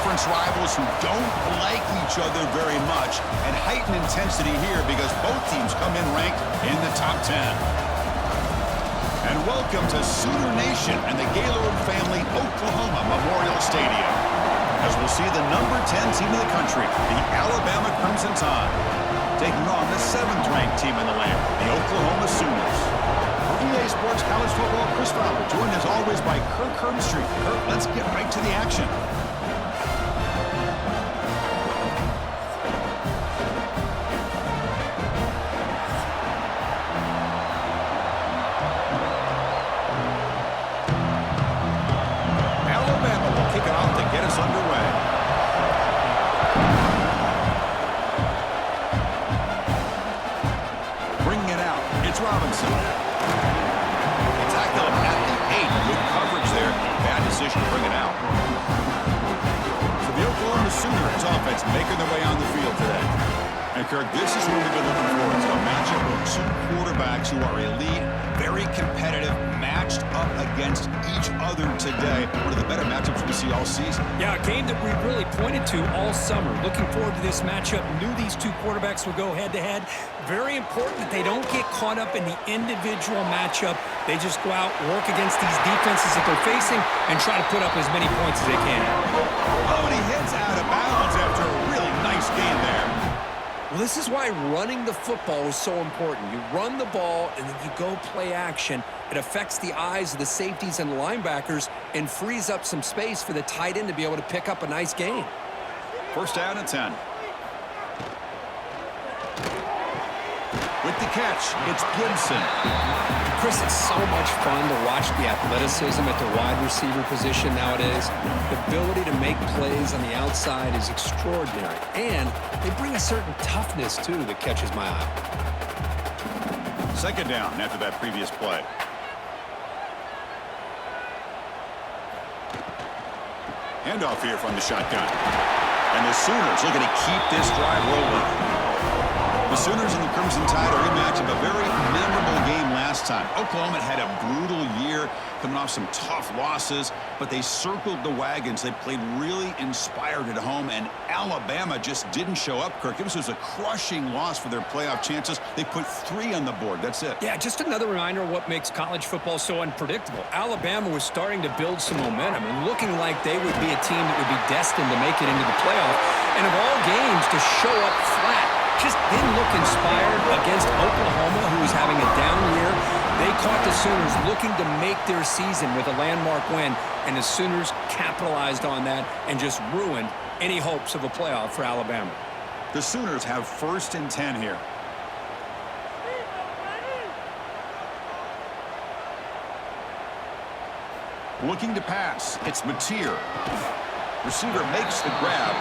conference rivals who don't like each other very much, and heightened intensity here because both teams come in ranked in the top 10. And welcome to Sooner Nation and the Gaylord Family Oklahoma Memorial Stadium, as we'll see the number 10 team in the country, the Alabama Crimson Tide, taking on the 7th-ranked team in the land, the Oklahoma Sooners. For EA Sports College Football, Chris Fowler, joined as always by Kirk Herbstreit. Kirk, let's get right to the action. Alabama will kick it off to get us underway. Bringing it out, it's Robinson. They tackle him at the 8. Good coverage there. Bad decision to bring it out. So the Oklahoma Sooners offense making their way on the field today. And Kirk, this is what we've been looking for. It's a matchup of two quarterbacks who are elite, very competitive, matched up against each other today. One of the better matchups we see all season. Yeah, a game that we really pointed to all summer. Looking forward to this matchup. Knew these two quarterbacks would go head-to-head. Very important that they don't get caught up in the individual matchup. They just go out, work against these defenses that they're facing, and try to put up as many points as they can. Oh, and he hits out of bounds after a really nice game there. Well, this is why running the football is so important. You run the ball, and then you go play action. It affects the eyes of the safeties and linebackers and frees up some space for the tight end to be able to pick up a nice gain. First down and 10. With the catch, it's Gibson. Chris, it's so much fun to watch the athleticism at the wide receiver position nowadays. The ability to make plays on the outside is extraordinary. And they bring a certain toughness, too, that catches my eye. Second down after that previous play. Handoff here from the shotgun. And the Sooners looking to keep this drive rolling. The Sooners and the Crimson Tide, a rematch of a very memorable game last time. Oklahoma had a brutal year, coming off some tough losses, but they circled the wagons. They played really inspired at home, and Alabama just didn't show up, Kirk. This was a crushing loss for their playoff chances. They put 3 on the board. That's it. Yeah, just another reminder of what makes college football so unpredictable. Alabama was starting to build some momentum and looking like they would be a team that would be destined to make it into the playoff. And of all games, to show up flat just didn't look inspired against Oklahoma, who was having a down year. They caught the Sooners looking to make their season with a landmark win, and the Sooners capitalized on that and just ruined any hopes of a playoff for Alabama. The Sooners have first and 10 here. Looking to pass, it's Mateer. Receiver makes the grab.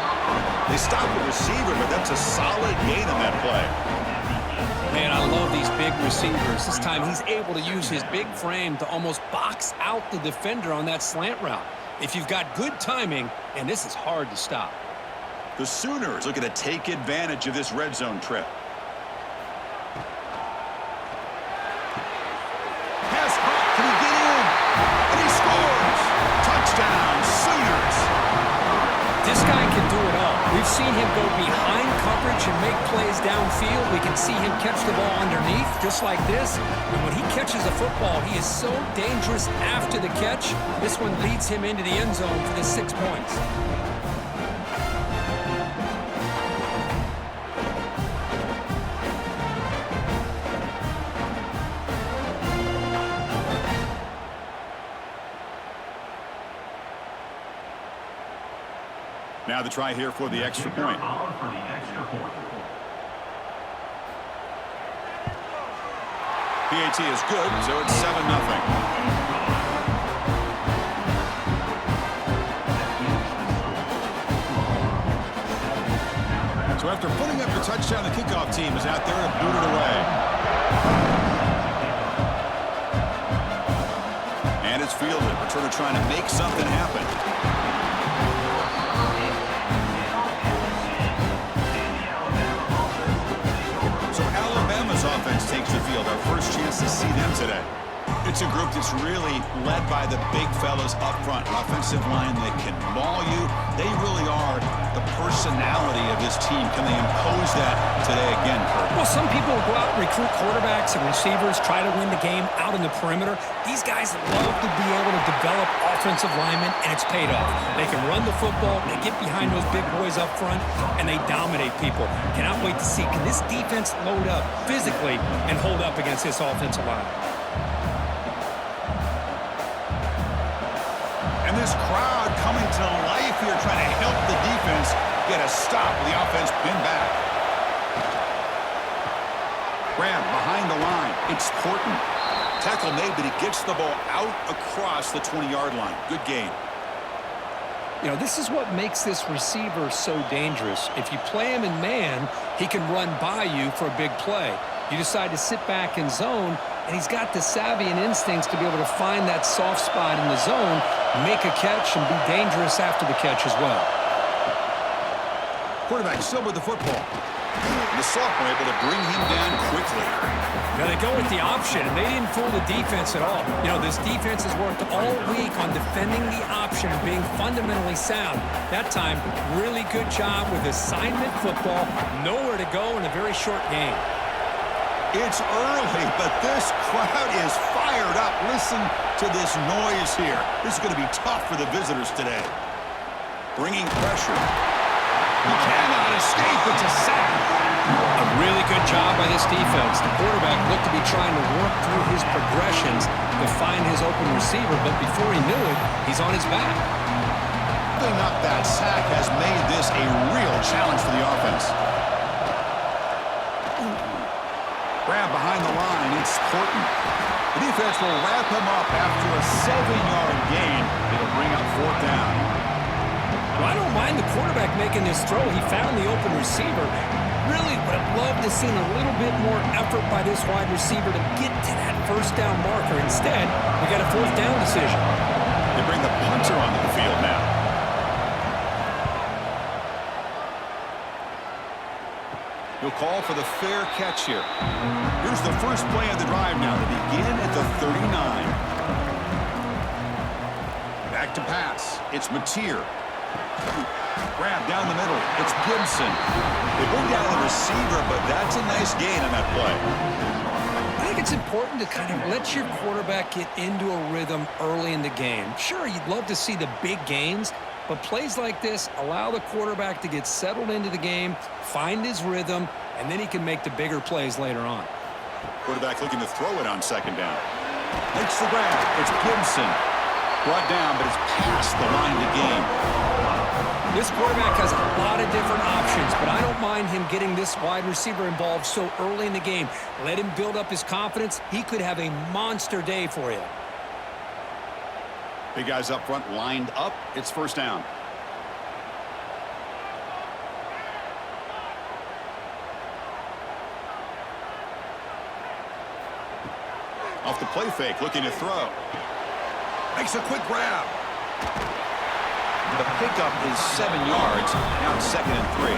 They stop the receiver, but that's a solid gain on that play. Man, I love these big receivers. This time he's able to use his big frame to almost box out the defender on that slant route. If you've got good timing, and this is hard to stop. The Sooners looking to take advantage of this red zone trip. Pass caught. Can he get in? And he scores. Touchdown, Sooners. This guy can do it all. We've seen him go behind coverage and make plays downfield. We can see him catch the ball underneath, just like this. And when he catches a football, he is so dangerous after the catch. This one leads him into the end zone for the 6 points. Now the try here for the extra point. PAT is good, so it's 7-0. So after putting up the touchdown, the kickoff team is out there to boot it away. And it's fielded. Returner trying to make something happen. Offense takes the field. Our first chance to see them today. It's a group that's really led by the big fellas up front. An offensive line that can maul you. They really are personality of this team. Can they impose that today again, Kurt? Well, some people will go out and recruit quarterbacks and receivers, try to win the game out in the perimeter. These guys love to be able to develop offensive linemen, and it's paid off. They can run the football, they get behind those big boys up front, and they dominate people. Cannot wait to see, can this defense load up physically and hold up against this offensive line? And this crowd coming to life here, trying to help the defense get a stop with the offense pinned back. Grab behind the line. It's Horton. Tackle made, but he gets the ball out across the 20-yard line. Good gain. You know, this is what makes this receiver so dangerous. If you play him in man, he can run by you for a big play. You decide to sit back in zone, and he's got the savvy and instincts to be able to find that soft spot in the zone, make a catch, and be dangerous after the catch as well. Quarterback still with the football. The sophomore able to bring him down quickly. Now they go with the option, and they didn't fool the defense at all. You know, this defense has worked all week on defending the option and being fundamentally sound. That time, really good job with assignment football. Nowhere to go in a very short game. It's early, but this crowd is fired up. Listen to this noise here. This is going to be tough for the visitors today. Bringing pressure. He cannot escape. It's a sack. A really good job by this defense. The quarterback looked to be trying to work through his progressions to find his open receiver, but before he knew it, he's on his back. Picking up that sack has made this a real challenge for the offense. Grab behind the line. It's Horton. The defense will wrap him up after a 7-yard gain. It'll bring up 4th down. Well, I don't mind the quarterback making this throw. He found the open receiver. Really would have loved to see a little bit more effort by this wide receiver to get to that first down marker. Instead, we got a 4th down decision. They bring the punter onto the field now. He'll call for the fair catch here. Here's the first play of the drive now to begin at the 39. Back to pass. It's Mateer. Grab down the middle. It's Gibson. They bring down the receiver, but that's a nice gain on that play. I think it's important to kind of let your quarterback get into a rhythm early in the game. Sure, you'd love to see the big gains, but plays like this allow the quarterback to get settled into the game, find his rhythm, and then he can make the bigger plays later on. Quarterback looking to throw it on 2nd down. Makes the grab. It's Gibson. Brought down, but it's past the line to gain. This quarterback has a lot of different options, but I don't mind him getting this wide receiver involved so early in the game. Let him build up his confidence. He could have a monster day for you. Big guys up front lined up. It's 1st down. Off the play fake, looking to throw. Makes a quick grab. The pickup is 7 yards. Now it's 2nd and 3.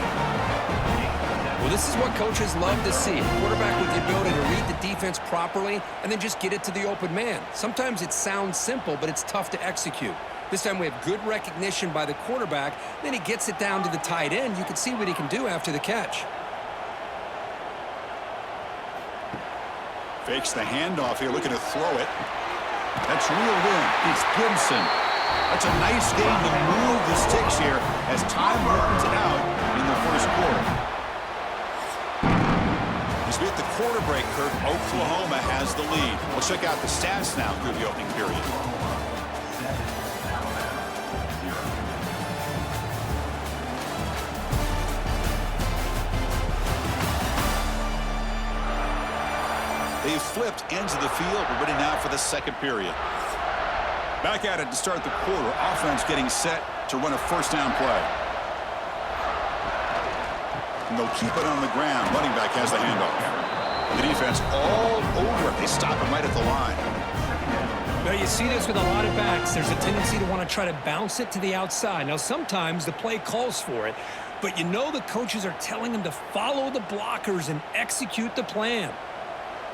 Well, this is what coaches love to see. A quarterback with the ability to read the defense properly and then just get it to the open man. Sometimes it sounds simple, but it's tough to execute. This time we have good recognition by the quarterback. Then he gets it down to the tight end. You can see what he can do after the catch. Fakes the handoff here, looking to throw it. That's reeled in. It's Gibson. That's a nice game to move the sticks here as time runs out in the 1st quarter. As we hit the quarter break, Kurt, Oklahoma has the lead. We'll check out the stats now through the opening period. They've flipped ends of the field. We're ready now for the 2nd period. Back at it to start the quarter. Offense getting set to run a 1st down play. And they'll keep it on the ground. Running back has the handoff. The defense all over it. They stop him right at the line. Well, you see this with a lot of backs. There's a tendency to want to try to bounce it to the outside. Now, sometimes the play calls for it, but you know the coaches are telling them to follow the blockers and execute the plan.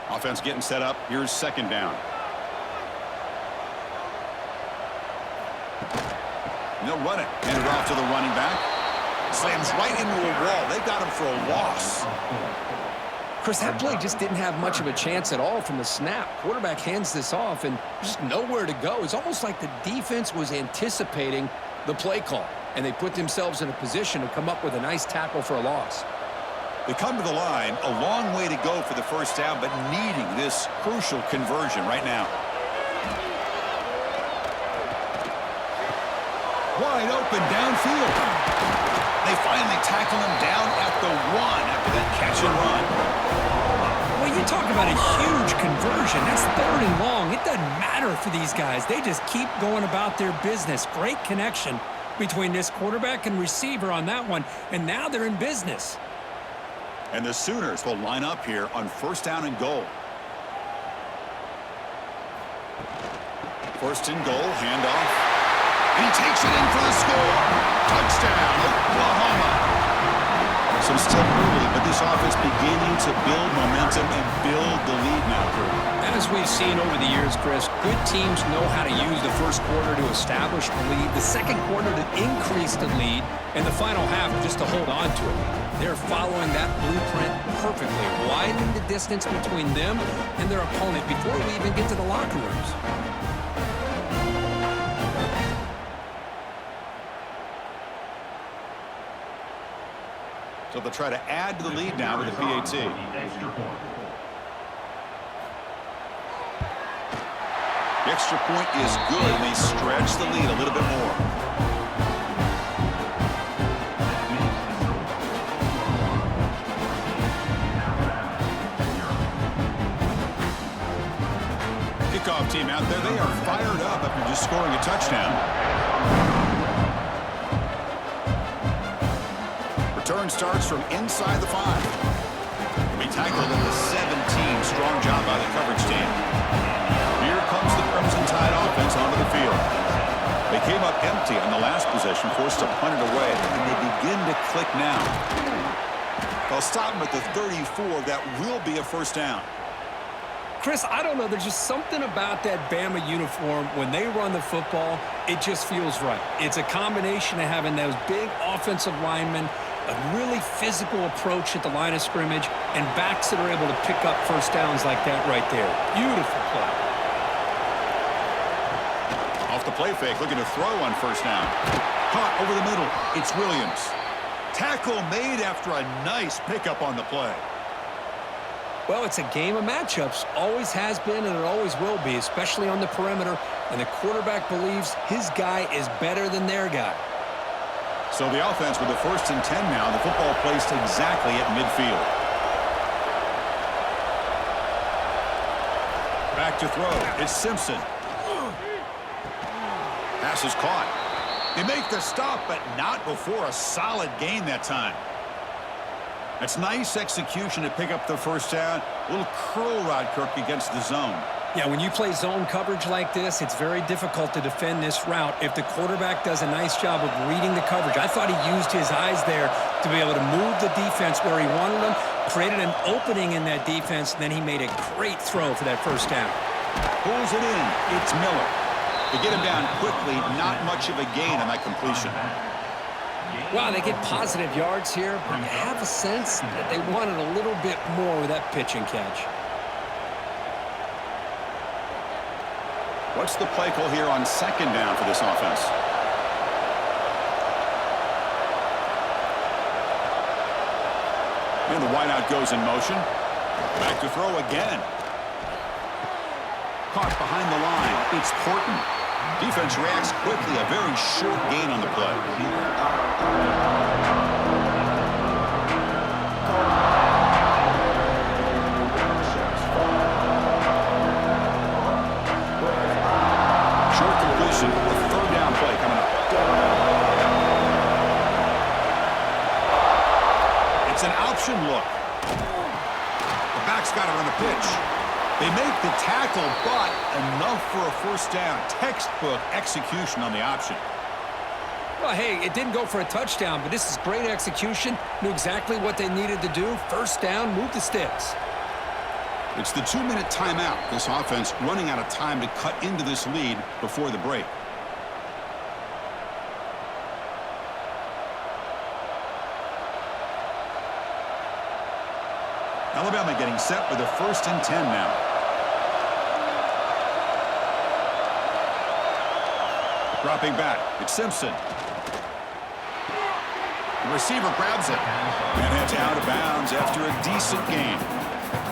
Offense getting set up. Here's 2nd down. And they'll run it. Hand it off to the running back. Slams right into a wall. They got him for a loss. Chris, that play just didn't have much of a chance at all from the snap. Quarterback hands this off and just nowhere to go. It's almost like the defense was anticipating the play call, and they put themselves in a position to come up with a nice tackle for a loss. They come to the line, a long way to go for the first down, but needing this crucial conversion right now. Wide open downfield. They finally tackle him down at the 1 after that catch and run. Well, you talk about a huge conversion. That's 3rd and long. It doesn't matter for these guys. They just keep going about their business. Great connection between this quarterback and receiver on that one, and now they're in business. And the Sooners will line up here on 1st down and goal. 1st and goal, handoff. And he takes it in for the score. Touchdown, Oklahoma. So still early, but this offense beginning to build momentum and build the lead now. As we've seen over the years, Chris, good teams know how to use the first quarter to establish the lead, the second quarter to increase the lead, and the final half just to hold on to it. They're following that blueprint perfectly, widening the distance between them and their opponent before we even get to the locker rooms. So they'll try to add to the lead now with the PAT. The extra point is good, and they stretch the lead a little bit more. Kickoff team out there, they are fired up after just scoring a touchdown. Return starts from inside the 5. He'll be tackled at the 17. Strong job by the coverage team. Here comes the Crimson Tide offense onto the field. They came up empty on the last possession, forced to punt it away, and they begin to click now. They'll stop them at the 34. That will be a 1st down. Chris, I don't know. There's just something about that Bama uniform. When they run the football, it just feels right. It's a combination of having those big offensive linemen, a really physical approach at the line of scrimmage, and backs that are able to pick up 1st downs like that right there. Beautiful play. Off the play fake, looking to throw on 1st down. Caught over the middle. It's Williams. Tackle made after a nice pickup on the play. Well, it's a game of matchups. Always has been, and it always will be, especially on the perimeter. And the quarterback believes his guy is better than their guy. So the offense with the 1st and 10 now. The football placed exactly at midfield. Back to throw. It's Simpson. Pass is caught. They make the stop, but not before a solid gain that time. That's nice execution to pick up the 1st down. A little curl rod, Kirk, against the zone. Yeah, when you play zone coverage like this, it's very difficult to defend this route if the quarterback does a nice job of reading the coverage. I thought he used his eyes there to be able to move the defense where he wanted them, created an opening in that defense, and then he made a great throw for that 1st down. Pulls it in. It's Miller. To get him down quickly, not much of a gain on that completion. Wow, they get positive yards here, but you have a sense that they wanted a little bit more with that pitch and catch. What's the play call here on 2nd down for this offense? And the wideout goes in motion. Back to throw again. Caught behind the line. It's Horton. Defense reacts quickly. A very short gain on the play. Short completion. The 3rd down play coming up. It's an option look. The back's got it on the pitch. They make the tackle, but enough for a 1st down. Textbook execution on the option. Well, hey, it didn't go for a touchdown, but this is great execution. Knew exactly what they needed to do. 1st down, move the sticks. It's the 2-minute timeout. This offense running out of time to cut into this lead before the break. Alabama getting set with a 1st and 10 now. Dropping back, it's Simpson. The receiver grabs it and heads out of bounds after a decent gain.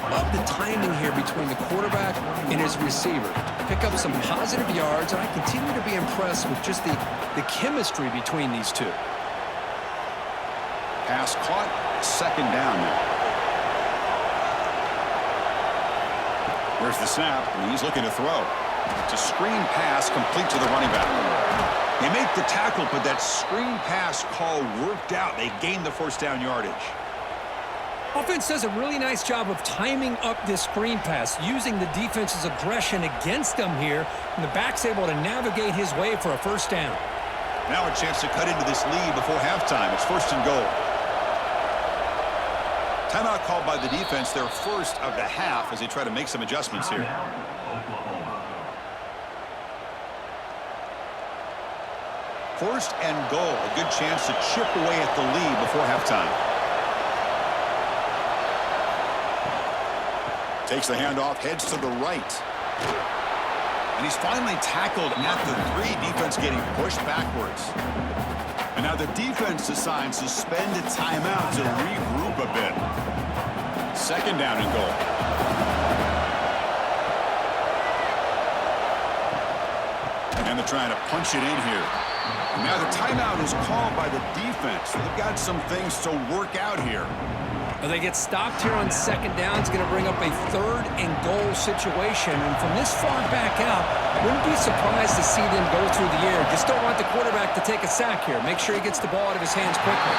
Love the timing here between the quarterback and his receiver. Pick up some positive yards, and I continue to be impressed with just the chemistry between these two. Pass caught, 2nd down now. Here's the snap, and he's looking to throw. It's a screen pass complete to the running back. They make the tackle, but that screen pass call worked out. They gained the 1st down yardage. Offense does a really nice job of timing up this screen pass, using the defense's aggression against them here, and the back's able to navigate his way for a 1st down. Now a chance to cut into this lead before halftime. It's 1st and goal. Timeout called by the defense, their 1st of the half, as they try to make some adjustments here. First and goal, a good chance to chip away at the lead before halftime. Takes the handoff, heads to the right. And he's finally tackled at the 3. Defense getting pushed backwards. And now the defense decides to spend a timeout to regroup a bit. 2nd down and goal. And they're trying to punch it in here. And now the timeout is called by the defense. They've got some things to work out here. Well, they get stopped here on 2nd down. It's going to bring up a 3rd and goal situation. And from this far back out, wouldn't be surprised to see them go through the air. Just don't want the quarterback to take a sack here. Make sure he gets the ball out of his hands quickly.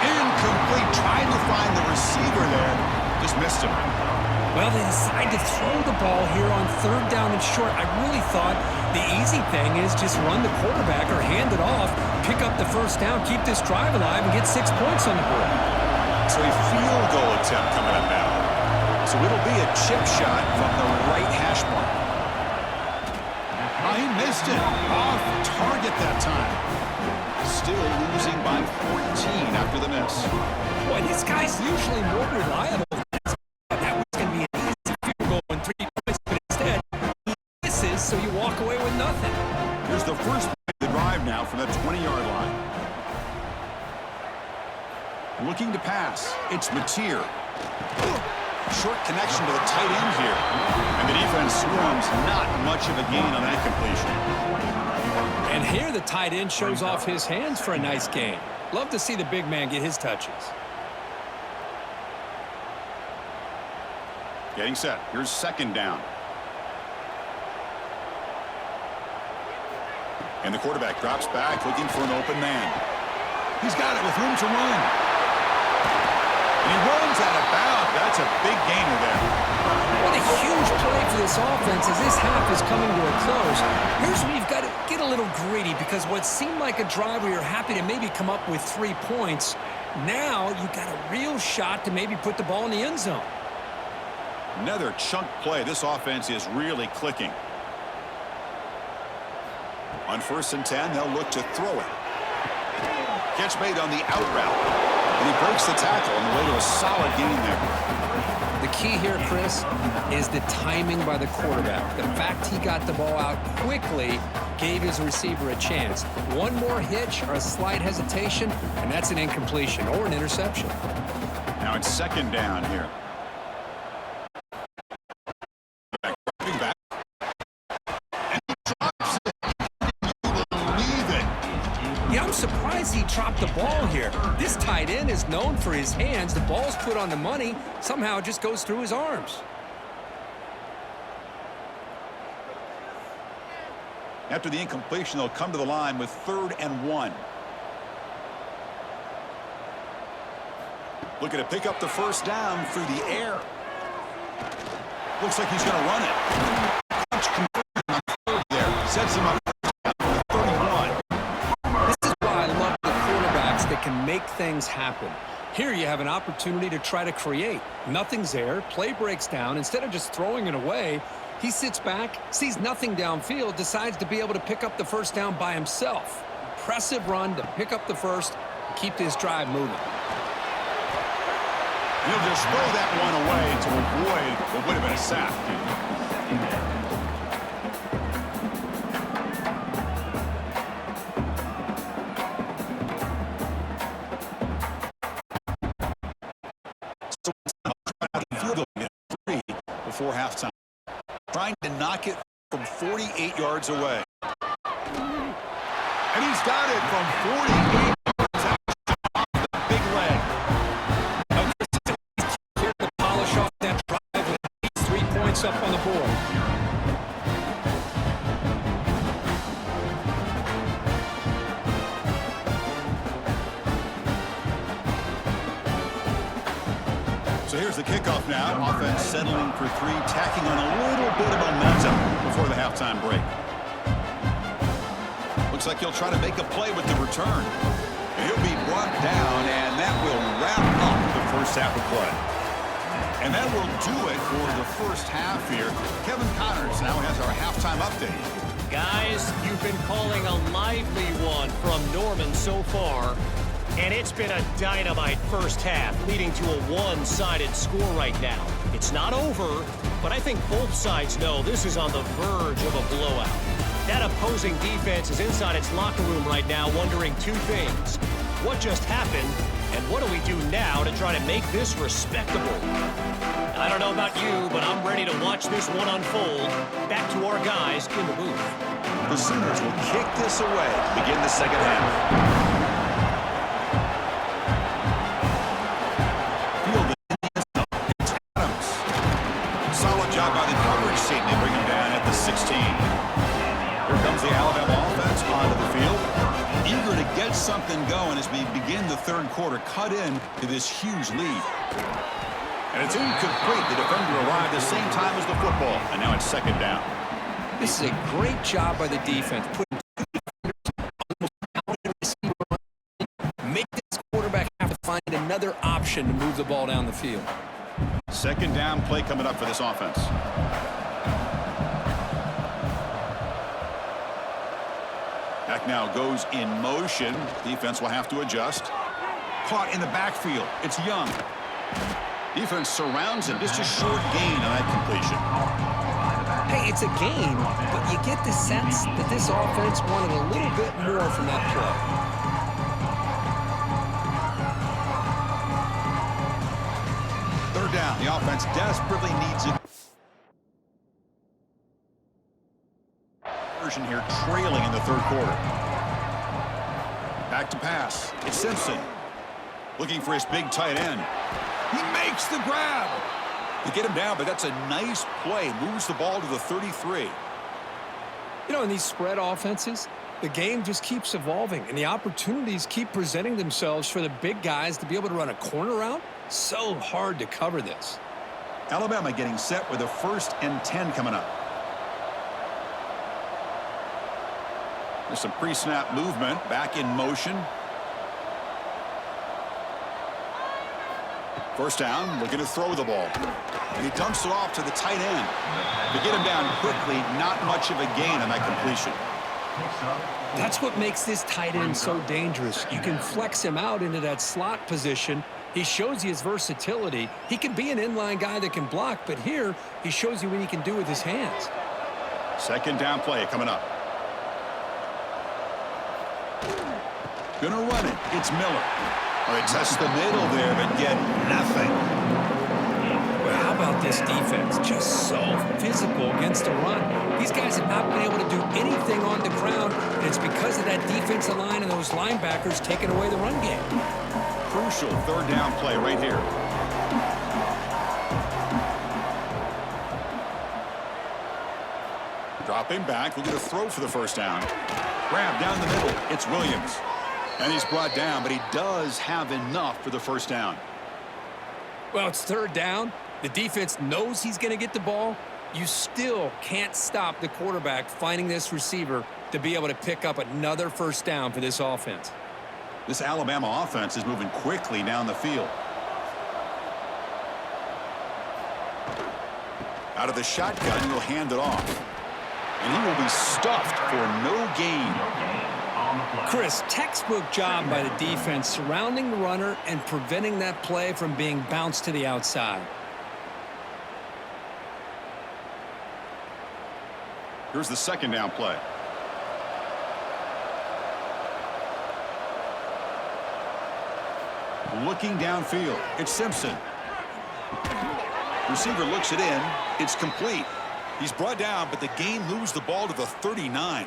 Incomplete. Trying to find the receiver there. Just missed him. Well, they decide to throw the ball here on 3rd down and short. I really thought the easy thing is just run the quarterback or hand it off, pick up the 1st down, keep this drive alive, and get 6 points on the board. So a field goal attempt coming up now. So it'll be a chip shot from the right hash mark. Oh, he missed it. Off target that time. Still losing by 14 after the miss. Boy, this guy's usually more reliable. That was going to be an easy field goal and 3 points, but instead, he misses, so you walk away with nothing. Here's the first play of the drive now from the 20-yard line. Looking to pass. It's Mateer. Short connection to the tight end here. And the defense swarms. Not much of a gain on that completion. And here the tight end shows off his hands for a nice gain. Love to see the big man get his touches. Getting set. Here's 2nd down. And the quarterback drops back looking for an open man. He's got it with room to run. And he runs out of bounds. That's a big gainer there. What a huge play for this offense as this half is coming to a close. Here's where you've got to get a little greedy, because what seemed like a drive where you're happy to maybe come up with 3 points, now you've got a real shot to maybe put the ball in the end zone. Another chunk play. This offense is really clicking. On 1st and 10, they'll look to throw it. Catch made on the out route. And he breaks the tackle on the way to a solid gain there. The key here, Chris, is the timing by the quarterback. The fact he got the ball out quickly gave his receiver a chance. One more hitch or a slight hesitation, and that's an incompletion or an interception. Now it's 2nd down here. Back. And he drops it. Can you believe it? Yeah, I'm surprised he dropped the ball here. This tight end is known for his hands. The ball's put on the money. Somehow it just goes through his arms. After the incompletion, they'll come to the line with 3rd and 1. Looking to pick up the 1st down through the air. Looks like he's going to run it. Touch conversion on 3rd there. Sets him up for 31. This is why I love the quarterbacks that can make things happen. Here you have an opportunity to try to create. Nothing's there. Play breaks down. Instead of just throwing it away, he sits back, sees nothing downfield, decides to be able to pick up the 1st down by himself. Impressive run to pick up the 1st and keep this drive moving. He'll just throw that one away to avoid what would have been a sack. So field goal three before halftime. Trying to knock it from 48 yards away. And he's got it from 48 yards out. The big leg. Here to polish off that drive with 3 points up on the board. So here's the kickoff now. Offense settling for three, tacking on a little bit of momentum before the halftime break. Looks like he'll try to make a play with the return. He'll be brought down, and that will wrap up the first half of play. And that will do it for the first half here. Kevin Connors now has our halftime update. Guys, you've been calling a lively one from Norman so far. And it's been a dynamite first half, leading to a one-sided score right now. It's not over, but I think both sides know this is on the verge of a blowout. That opposing defense is inside its locker room right now wondering two things. What just happened, and what do we do now to try to make this respectable? I don't know about you, but I'm ready to watch this one unfold. Back to our guys in the booth. The Sooners will kick this away to begin the second half. Solid job by the coverage team. They bring him down at the 16. Here comes the Alabama offense onto the field. Eager to get something going as we begin the third quarter. Cut in to this huge lead. And it's incomplete. The defender arrived the same time as the football. And now it's second down. This is a great job by the defense. Putting make this quarterback have to find another option to move the ball down the field. Second down play coming up for this offense. Back now goes in motion. Defense will have to adjust. Caught in the backfield. It's Young. Defense surrounds him. Just a short gain on that completion. Hey, it's a gain, but you get the sense that this offense wanted a little bit more from that play. Third down. The offense desperately needs it. Version here trailing in the third quarter. Back to pass. It's Simpson. Looking for his big tight end. He makes the grab. To get him down, but that's a nice play. Moves the ball to the 33. You know, in these spread offenses, the game just keeps evolving, and the opportunities keep presenting themselves for the big guys to be able to run a corner route. So hard to cover this. Alabama getting set with a 1st and 10 coming up. There's some pre-snap movement. Back in motion. First down, looking to throw the ball. And he dumps it off to the tight end. To get him down quickly, not much of a gain on that completion. That's what makes this tight end so dangerous. You can flex him out into that slot position. He shows you his versatility. He can be an inline guy that can block, but here he shows you what he can do with his hands. Second down play coming up. Gonna run it. It's Miller. All right, test the middle there, but get nothing. Well, how about this defense? Just so physical against the run. These guys have not been able to do anything on the ground, and it's because of that defensive line and those linebackers taking away the run game. Crucial third down play right here. Dropping back, looking to throw for the first down. Grab down the middle. It's Williams. And he's brought down, but he does have enough for the first down. Well, it's third down. The defense knows he's going to get the ball. You still can't stop the quarterback finding this receiver to be able to pick up another first down for this offense. This Alabama offense is moving quickly down the field. Out of the shotgun, he'll hand it off. And he will be stuffed for no gain. Chris, textbook job by the defense surrounding the runner and preventing that play from being bounced to the outside. Here's the second down play. Looking downfield, it's Simpson. Receiver looks it in. It's complete. He's brought down, but the game moves the ball to the 39.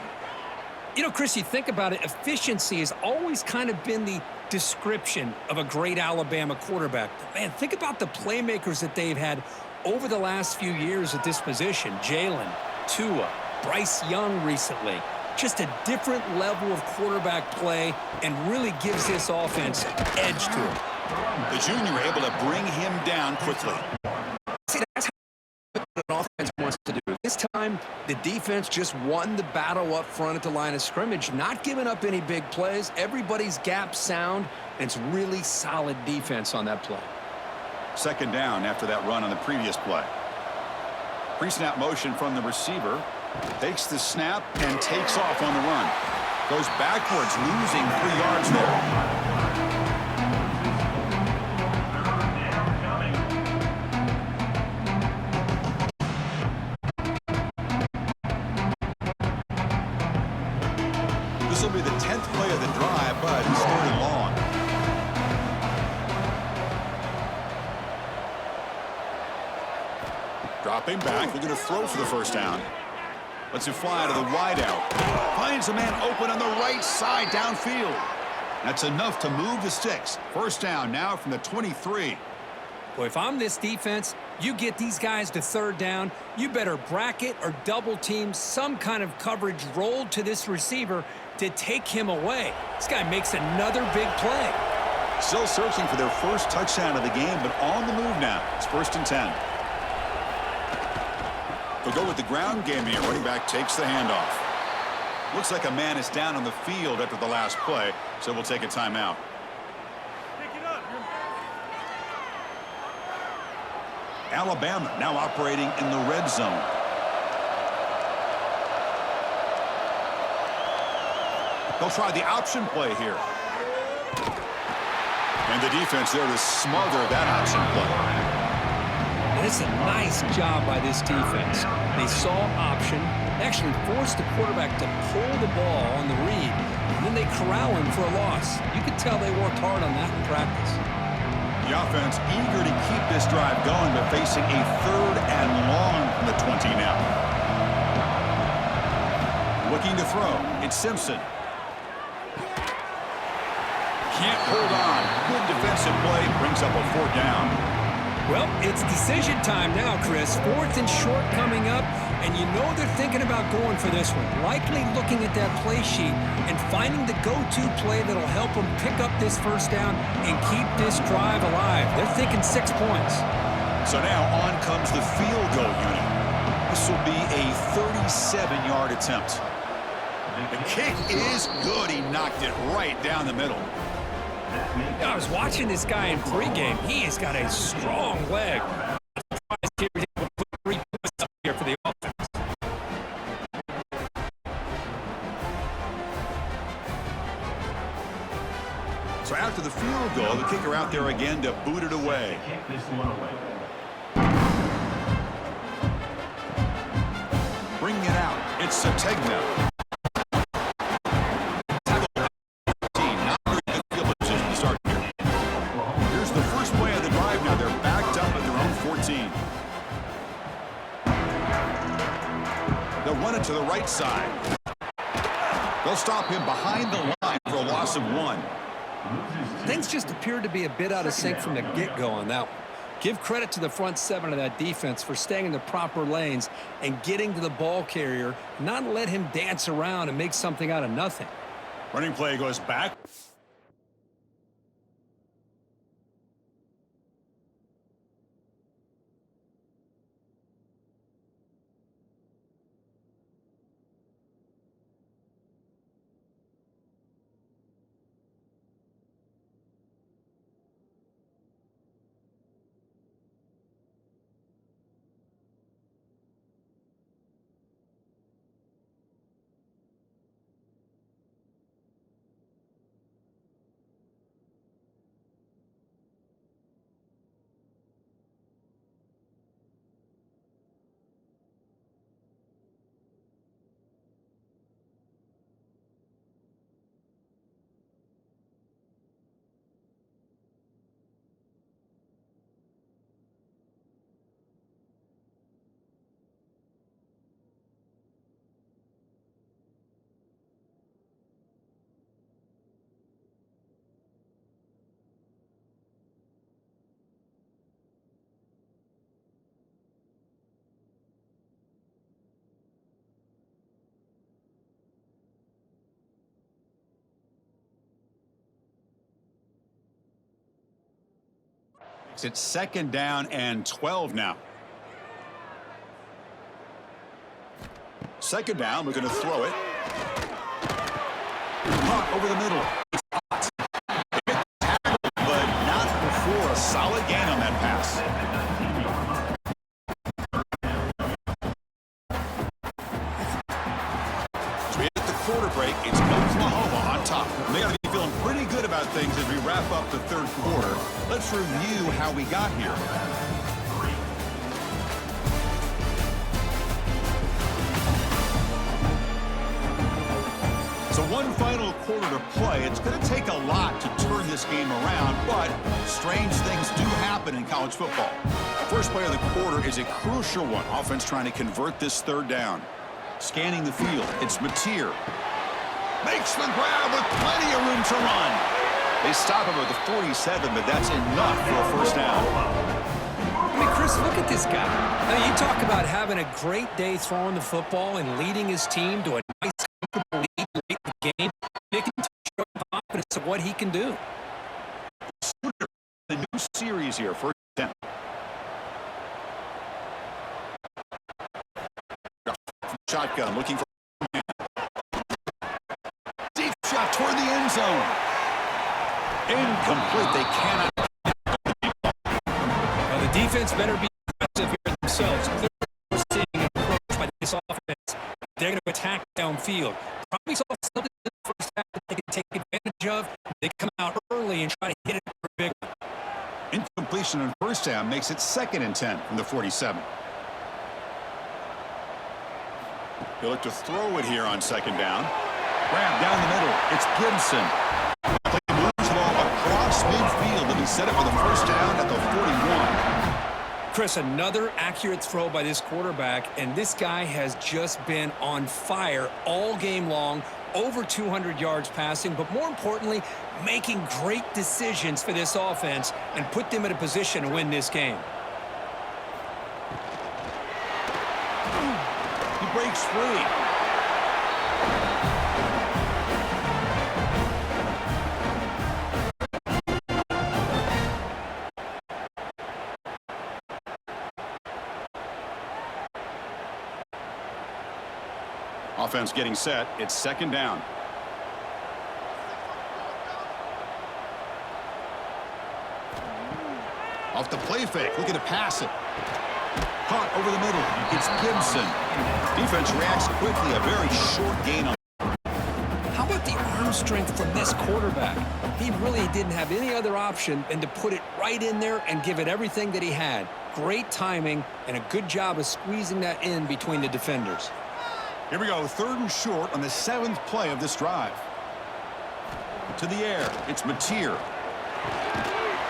You know, Chris, you think about it, efficiency has always kind of been the description of a great Alabama quarterback. But man, think about the playmakers that they've had over the last few years at this position. Jalen, Tua, Bryce Young recently. Just a different level of quarterback play and really gives this offense edge to it. The junior able to bring him down quickly. See, that's how an offense wants to do. This time, the defense just won the battle up front at the line of scrimmage, not giving up any big plays. Everybody's gap sound, and it's really solid defense on that play. Second down after that run on the previous play. Pre-snap motion from the receiver. Takes the snap and takes off on the run. Goes backwards, losing 3 yards there. This will be the 10th play of the drive, but it's third and long. Dropping back, looking to throw for the first down. Lets it fly to the wideout. Finds a man open on the right side downfield. That's enough to move the sticks. First down now from the 23. Boy, if I'm this defense, you get these guys to third down, you better bracket or double team some kind of coverage rolled to this receiver to take him away. This guy makes another big play. Still searching for their first touchdown of the game, but on the move now. It's first and 10. They'll go with the ground game here. Running back takes the handoff. Looks like a man is down on the field after the last play, so we'll take a timeout. Alabama now operating in the red zone. They'll try the option play here. And the defense there to smother that option play. And it's a nice job by this defense. They saw option, actually forced the quarterback to pull the ball on the read, and then they corral him for a loss. You could tell they worked hard on that in practice. The offense eager to keep this drive going, but facing a third and long from the 20 now. Looking to throw. It's Simpson. Can't hold on. Good defensive play. Brings up a fourth down. Well, it's decision time now, Chris. Fourth and short coming up, and you know they're thinking about going for this one. Likely looking at that play sheet and finding the go-to play that'll help them pick up this first down and keep this drive alive. They're thinking 6 points. So now on comes the field goal unit. This will be a 37-yard attempt. The kick is good. He knocked it right down the middle. I was watching this guy in pregame. He has got a strong leg. I'm surprised he was able to put 3 points up here for the offense. So after the field goal, the kicker out there again to boot it away. Bringing it out, it's Sategna. To the right side. They'll stop him behind the line for a loss of 1. Things just appeared to be a bit out of sync from the get-go on that one. Give credit to the front 7 of that defense for staying in the proper lanes and getting to the ball carrier, not let him dance around and make something out of nothing. Running play goes back. It's second down and 12 now. Second down, we're going to throw it. Caught over the middle. But not before a solid gain on that pass. As we hit the quarter break, it's Oklahoma on top. They got to be feeling pretty good about things as we wrap up the third quarter. Let's review how we got here. So one final quarter to play. It's going to take a lot to turn this game around, but strange things do happen in college football. First play of the quarter is a crucial one. Offense trying to convert this third down. Scanning the field, it's Mateer. Makes the grab with plenty of room to run. They stop him at the 47, but that's enough for a first down. I mean, Chris, look at this guy. I mean, you talk about having a great day throwing the football and leading his team to a nice, comfortable lead late in the game. It can show confidence of what he can do. The new series here, first down. Shotgun, looking for a man. Deep shot toward the end zone. Incomplete. They cannot. Now, the defense better be aggressive here themselves. Clearly, we're seeing an approach by this offense. They're going to attack downfield. Probably saw something in the first half that they can take advantage of. They come out early and try to hit it for a big one. Incompletion on first down makes it 2nd and 10 from the 47. He'll look to throw it here on second down. Grab down the middle. It's Gibson. They moves the ball across midfield and he set it for the first down at the 41. Chris, another accurate throw by this quarterback, and this guy has just been on fire all game long. Over 200 yards passing, but more importantly, making great decisions for this offense and put them in a position to win this game. He breaks free. Offense getting set. It's second down. Off the play fake. Looking to pass it. Caught over the middle. It's Gibson. Defense reacts quickly. A very short gain on. How about the arm strength from this quarterback? He really didn't have any other option than to put it right in there and give it everything that he had. Great timing and a good job of squeezing that in between the defenders. Here we go, 3rd and short on the 7th play of this drive. To the air, it's Mateer.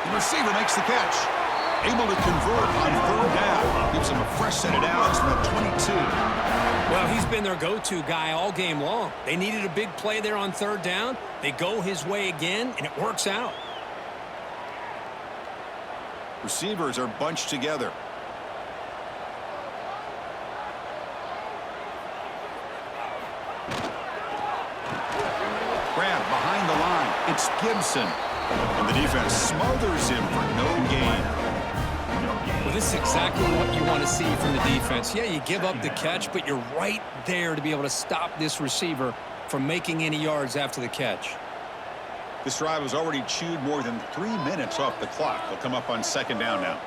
The receiver makes the catch. Able to convert on 3rd down. Gives him a fresh set of downs from the 22. Well, he's been their go-to guy all game long. They needed a big play there on 3rd down. They go his way again, and it works out. Receivers are bunched together. Grab behind the line. It's Gibson. And the defense smothers him for no gain. Well, this is exactly what you want to see from the defense. Yeah, you give up the catch, but you're right there to be able to stop this receiver from making any yards after the catch. This drive has already chewed more than 3 minutes off the clock. They'll come up on 2nd down now.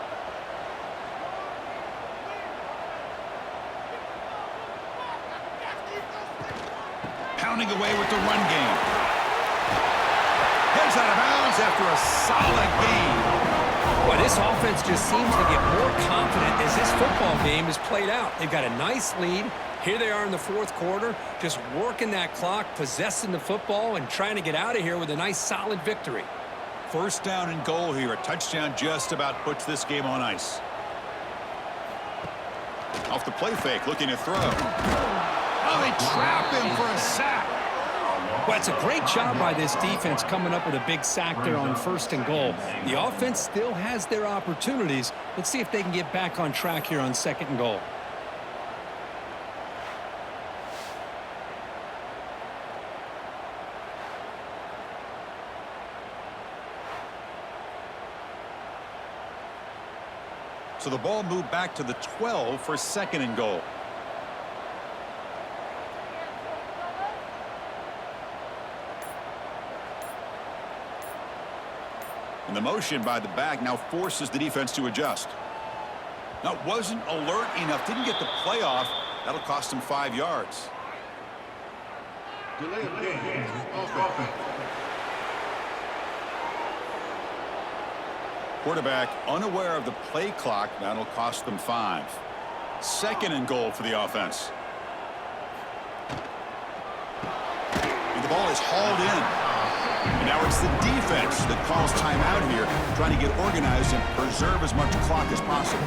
Pounding away with the run game. Heads out of bounds after a solid gain. Well, this offense just seems to get more confident as this football game is played out. They've got a nice lead. Here they are in the 4th quarter, just working that clock, possessing the football, and trying to get out of here with a nice, solid victory. First down and goal here. A touchdown just about puts this game on ice. Off the play fake, looking to throw. Oh, they trap him for a sack. Well, it's a great job by this defense coming up with a big sack there on 1st and goal. The offense still has their opportunities. Let's see if they can get back on track here on 2nd and goal. So the ball moved back to the 12 for 2nd and goal. And the motion by the back now forces the defense to adjust. Now, wasn't alert enough, didn't get the play off. That'll cost him 5 yards. Delay of game. Offense. Quarterback unaware of the play clock. That'll cost them 5. 2nd and goal for the offense. And the ball is hauled in. And now it's the defense that calls timeout here, trying to get organized and preserve as much clock as possible.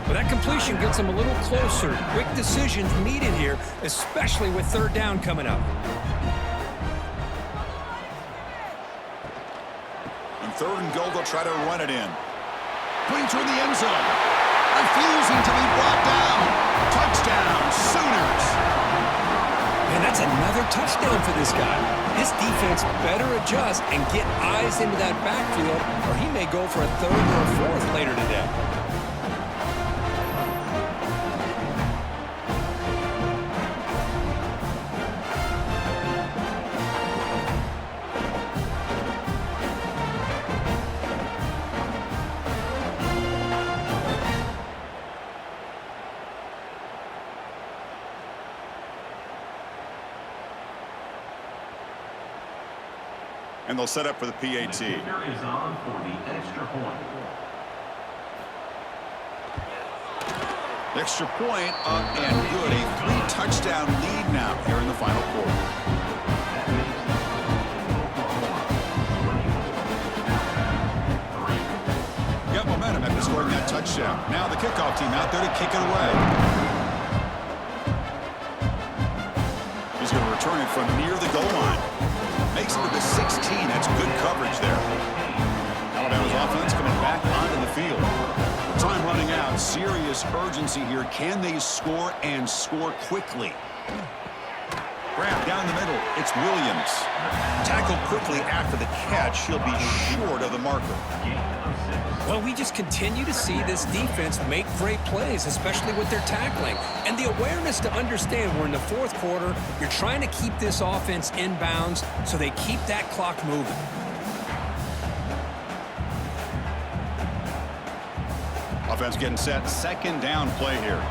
But that completion gets them a little closer. Quick decisions needed here, especially with 3rd down coming up. On 3rd and goal, they'll try to run it in. Putting toward the end zone. Refusing to be brought down. Touchdown, Sooners. And that's another touchdown for this guy. This defense better adjust and get eyes into that backfield, or he may go for a 3rd or a 4th later today. And they'll set up for the PAT. Is on for the extra point. Extra point up and good. A 3-touchdown lead now here in the final quarter. Got momentum after scoring that touchdown. Now the kickoff team out there to kick it away. He's going to return it from near the goal line. Makes it to the 16. That's good coverage there. Alabama's offense coming back onto the field. Time running out. Serious urgency here. Can they score and score quickly? Grab down the middle. It's Williams. Tackled quickly after the catch. He'll be short of the marker. Well, we just continue to see this defense make great plays, especially with their tackling. And the awareness to understand we're in the 4th quarter, you're trying to keep this offense in bounds so they keep that clock moving. Offense getting set. 2nd down play here.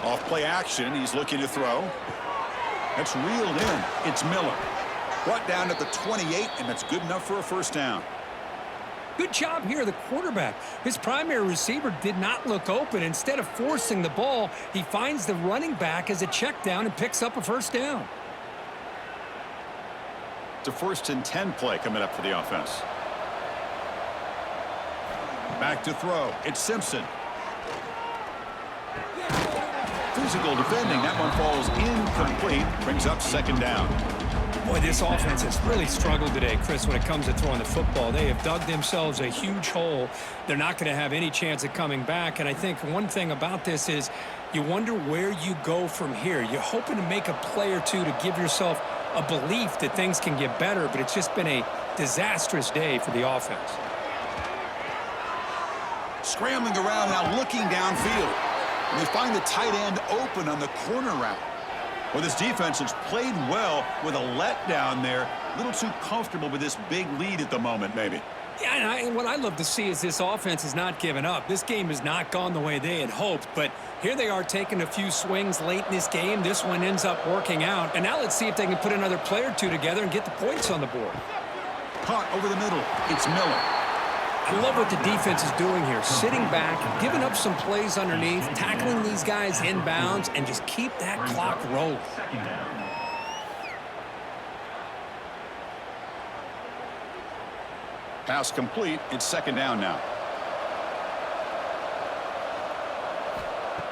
Off play action. He's looking to throw. That's reeled in. It's Miller. Brought down at the 28, and that's good enough for a 1st down. Good job here, the quarterback. His primary receiver did not look open. Instead of forcing the ball, he finds the running back as a check down and picks up a 1st down. It's a 1st and 10 play coming up for the offense. Back to throw. It's Simpson. Physical defending. That one falls incomplete. Brings up 2nd down. Boy, this offense has really struggled today, Chris, when it comes to throwing the football. They have dug themselves a huge hole. They're not going to have any chance of coming back. And I think one thing about this is you wonder where you go from here. You're hoping to make a play or two to give yourself a belief that things can get better, but it's just been a disastrous day for the offense. Scrambling around now, looking downfield. And they find the tight end open on the corner route. Well, this defense has played well with a letdown there. A little too comfortable with this big lead at the moment, maybe. Yeah, and what I love to see is this offense has not given up. This game has not gone the way they had hoped, but here they are taking a few swings late in this game. This one ends up working out, and now let's see if they can put another play or two together and get the points on the board. Caught over the middle. It's Miller. I love what the defense is doing here, sitting back, giving up some plays underneath, tackling these guys inbounds, and just keep that clock rolling. Pass complete. It's 2nd down now.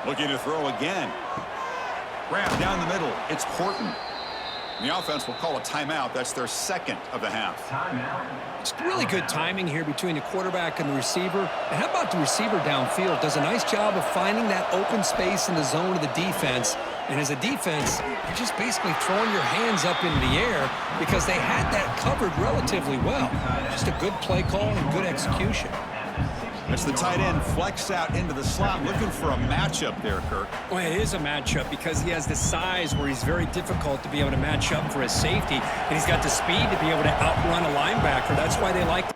Looking to throw again. Grab down the middle. It's Horton. The offense will call a timeout. That's their 2nd of the half. It's really good timing here between the quarterback and the receiver. And how about the receiver downfield? Does a nice job of finding that open space in the zone of the defense And as a defense, you're just basically throwing your hands up in the air because they had that covered relatively well. Just a good play call and good execution. That's the tight end flex out into the slot, looking for a matchup there, Kirk. Well, it is a matchup because he has the size where he's very difficult to be able to match up for his safety, and he's got the speed to be able to outrun a linebacker. That's why they like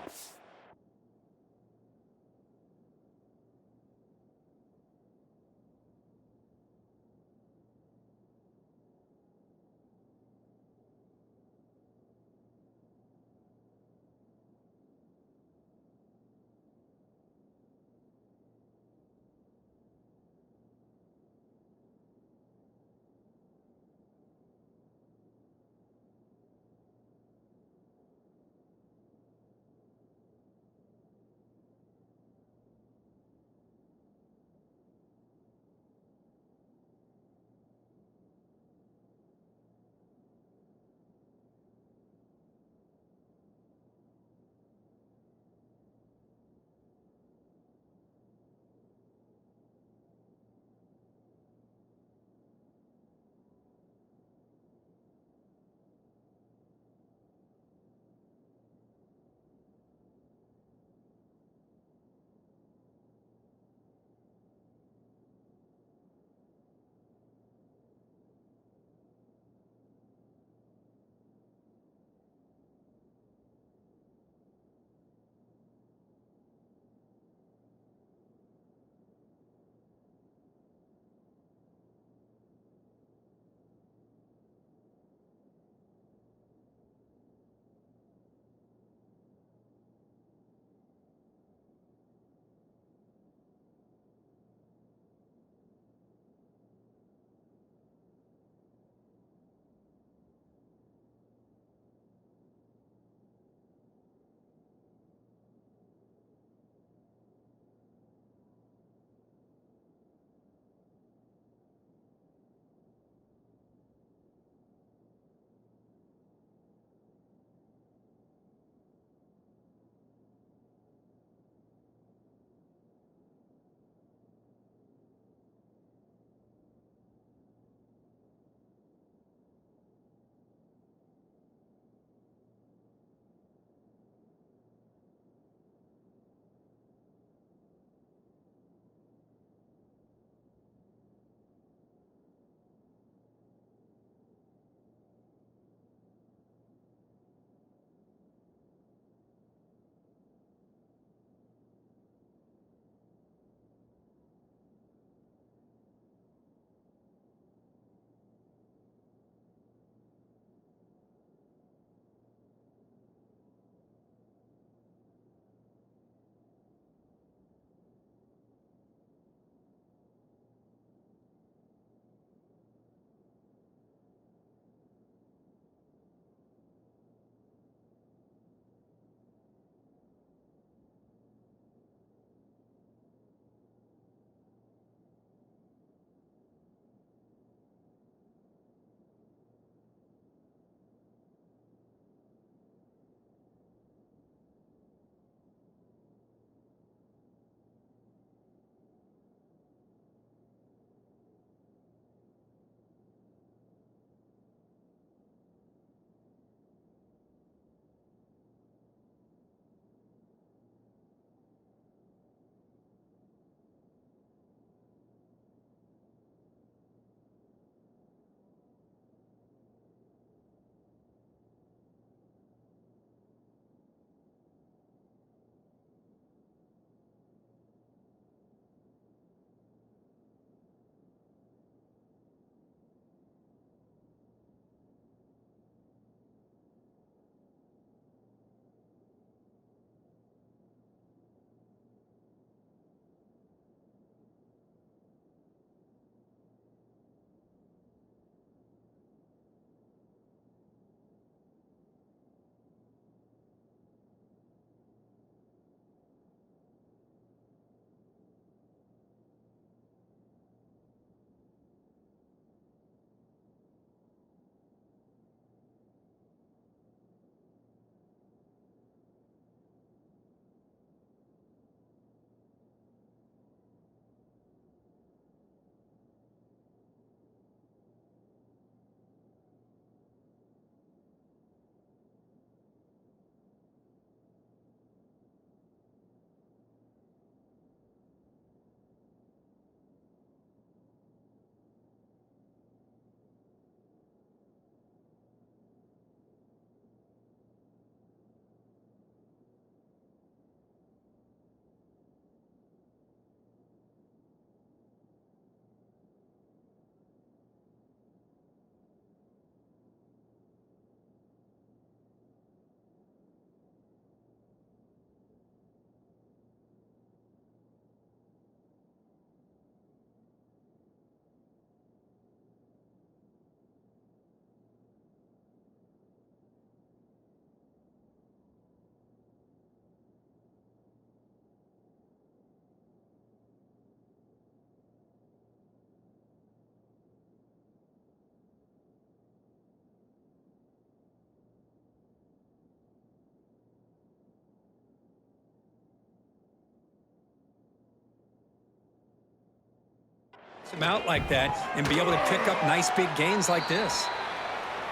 Them out like that and be able to pick up nice big gains like this.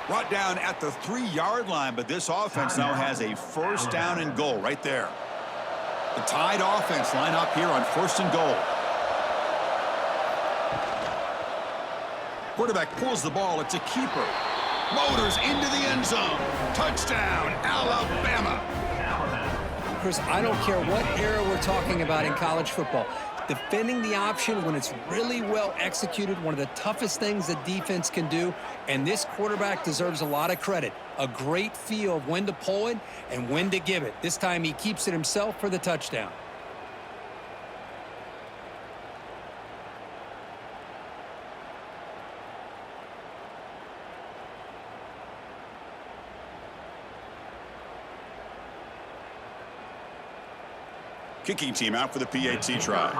Brought down at the 3-yard line, but this offense now has a first down and goal right there. The Tide offense line up here on 1st and goal. Quarterback pulls the ball. It's a keeper. Motors into the end zone. Touchdown, Alabama. Chris, I don't care what era we're talking about in college football. Defending the option when it's really well executed, one of the toughest things that defense can do, and this quarterback deserves a lot of credit. A great feel of when to pull it and when to give it. This time he keeps it himself for the touchdown. Kicking team out for the PAT try.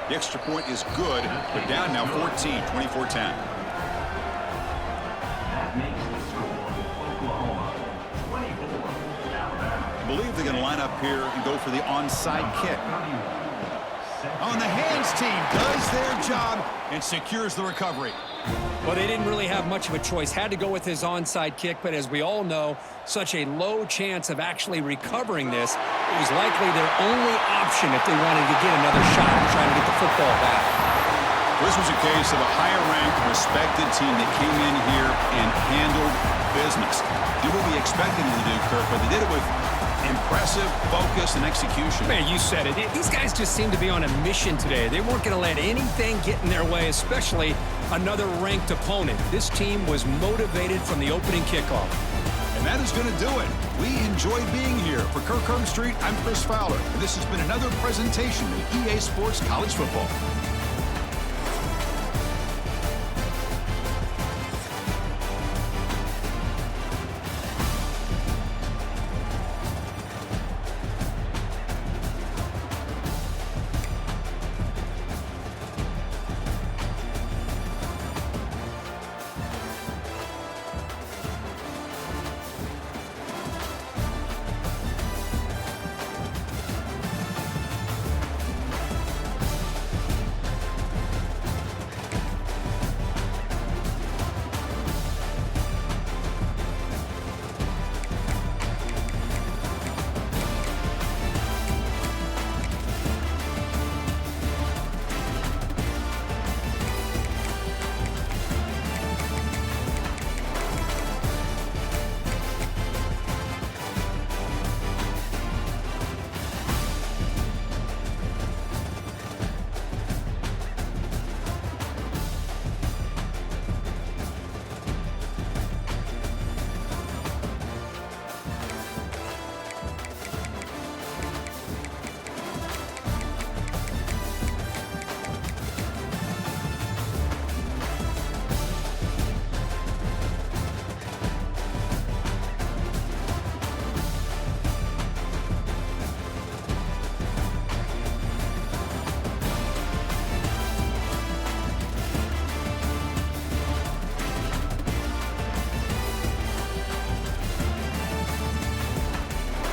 The extra point is good, but down now 14, 24-10. That makes the score Oklahoma 24, Alabama. I believe they're going to line up here and go for the onside kick. On the hands team does their job and secures the recovery. Well, they didn't really have much of a choice. Had to go with his onside kick, but as we all know, such a low chance of actually recovering this. It was likely their only option if they wanted to get another shot at trying to get the football back. This was a case of a higher-ranked, respected team that came in here and handled business. Did what we expected them to do, Kirk, but they did it with impressive focus and execution. Man, you said it. These guys just seem to be on a mission today. They weren't going to let anything get in their way, especially another ranked opponent. This team was motivated from the opening kickoff. And that is going to do it. We enjoyed being here. For Kirk Street, I'm Chris Fowler, and this has been another presentation of EA Sports College Football.